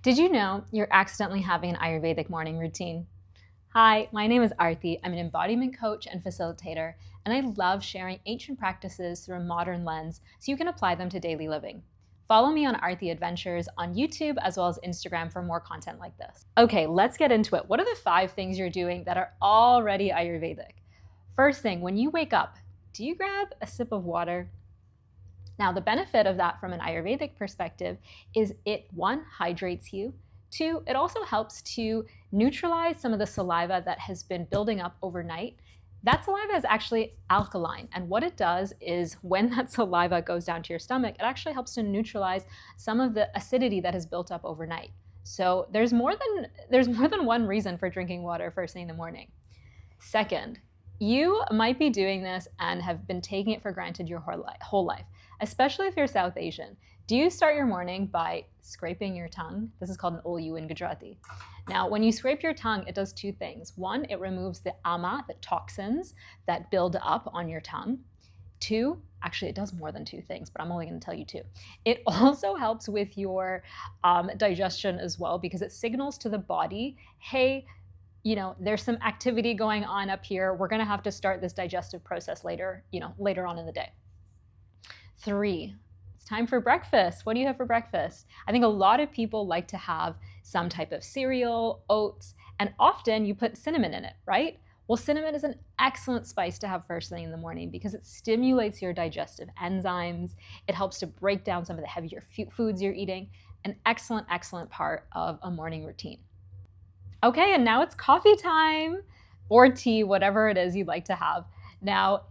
Did you know you're accidentally having an Ayurvedic morning routine? Hi, my name is Arti. I'm an embodiment coach and facilitator, and I love sharing ancient practices through a modern lens so you can apply them to daily living. Follow me on Arti Adventures on YouTube as well as Instagram for more content like this. Okay, let's get into it. What are the 5 things you're doing that are already Ayurvedic? First thing, when you wake up, do you grab a sip of water? Now, the benefit of that from an Ayurvedic perspective is it, 1, hydrates you. 2, it also helps to neutralize some of the saliva that has been building up overnight. That saliva is actually alkaline, and what it does is when that saliva goes down to your stomach, it actually helps to neutralize some of the acidity that has built up overnight. So there's more than one reason for drinking water first thing in the morning. Second, you might be doing this and have been taking it for granted your whole life, especially if you're South Asian. Do you start your morning by scraping your tongue? This is called an olyu in Gujarati. Now, when you scrape your tongue, it does 2 things. 1, it removes the ama, the toxins that build up on your tongue. 2, actually it does more than 2 things, but I'm only going to tell you 2. It also helps with your digestion as well, because it signals to the body, hey, there's some activity going on up here. We're going to have to start this digestive process later on in the day. 3, it's time for breakfast. What do you have for breakfast? I think a lot of people like to have some type of cereal, oats, and often you put cinnamon in it, right? Well, cinnamon is an excellent spice to have first thing in the morning because it stimulates your digestive enzymes. It helps to break down some of the heavier foods you're eating. An excellent, excellent part of a morning routine. Okay, and now it's coffee time, or tea, whatever it is you'd like to have. Now,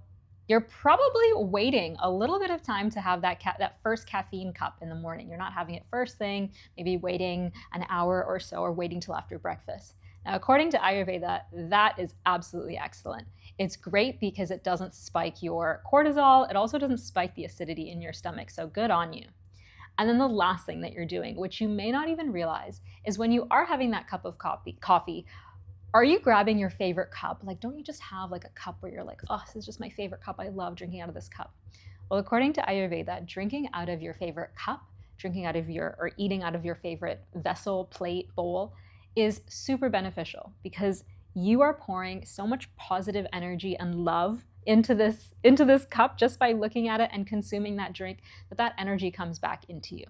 you're probably waiting a little bit of time to have that first caffeine cup in the morning. You're not having it first thing, maybe waiting an hour or so, or waiting till after breakfast. Now, according to Ayurveda, that is absolutely excellent. It's great because it doesn't spike your cortisol. It also doesn't spike the acidity in your stomach, so good on you. And then the last thing that you're doing, which you may not even realize, is when you are having that cup of coffee, are you grabbing your favorite cup? Like, don't you just have like a cup where you're like, oh, this is just my favorite cup. I love drinking out of this cup. Well, according to Ayurveda, drinking out of your favorite cup, or eating out of your favorite vessel, plate, bowl is super beneficial because you are pouring so much positive energy and love into this cup just by looking at it and consuming that drink, that energy comes back into you.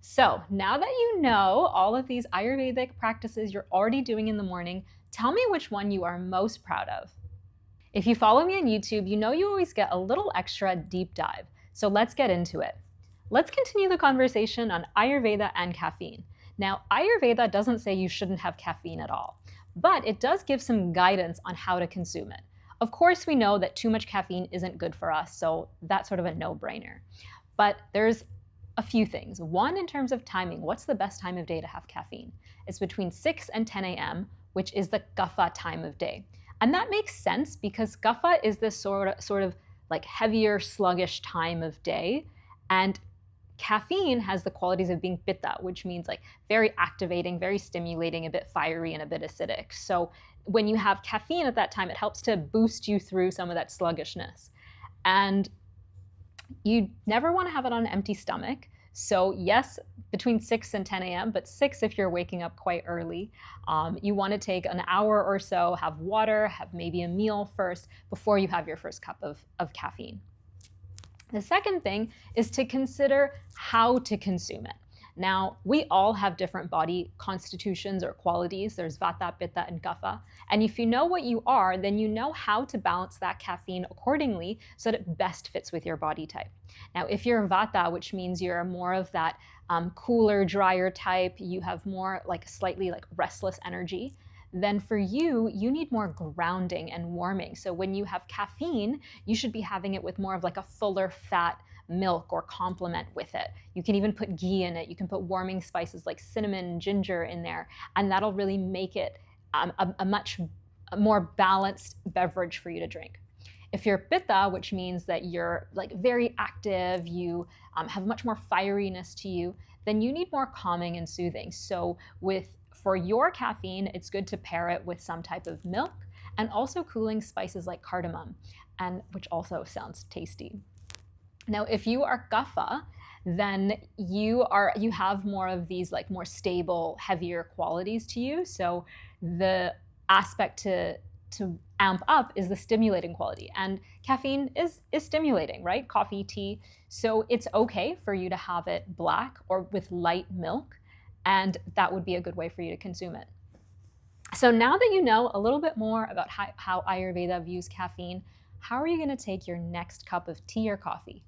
So now that you know all of these Ayurvedic practices you're already doing in the morning, tell me which one you are most proud of. If you follow me on YouTube, you know you always get a little extra deep dive. So let's get into it. Let's continue the conversation on Ayurveda and caffeine. Now, Ayurveda doesn't say you shouldn't have caffeine at all, but it does give some guidance on how to consume it. Of course, we know that too much caffeine isn't good for us, so that's sort of a no-brainer. But there's a few things. 1, in terms of timing, what's the best time of day to have caffeine? It's between 6 and 10 a.m., which is the kapha time of day. And that makes sense because kapha is this sort of like heavier, sluggish time of day. And caffeine has the qualities of being pitta, which means like very activating, very stimulating, a bit fiery and a bit acidic. So when you have caffeine at that time, it helps to boost you through some of that sluggishness. And you never want to have it on an empty stomach. So yes, between 6 and 10 a.m., but 6 if you're waking up quite early. You want to take an hour or so, have water, have maybe a meal first before you have your first cup of caffeine. The second thing is to consider how to consume it. Now, we all have different body constitutions or qualities. There's vata, pitta, and kapha. And if you know what you are, then you know how to balance that caffeine accordingly so that it best fits with your body type. Now, if you're vata, which means you're more of that cooler, drier type, you have more like slightly like restless energy, then for you need more grounding and warming. So when you have caffeine, you should be having it with more of like a fuller fat milk or complement with it. You can even put ghee in it. You can put warming spices like cinnamon and ginger in there, and that'll really make it a much more balanced beverage for you to drink. If you're pitta, which means that you're like very active, you have much more fieriness to you, then you need more calming and soothing. So for your caffeine, it's good to pair it with some type of milk and also cooling spices like cardamom, and which also sounds tasty. Now, if you are kapha, then you have more of these like more stable, heavier qualities to you. So the aspect to amp up is the stimulating quality, and caffeine is stimulating, right? Coffee, tea. So it's okay for you to have it black or with light milk, and that would be a good way for you to consume it. So now that you know a little bit more about how Ayurveda views caffeine, how are you going to take your next cup of tea or coffee?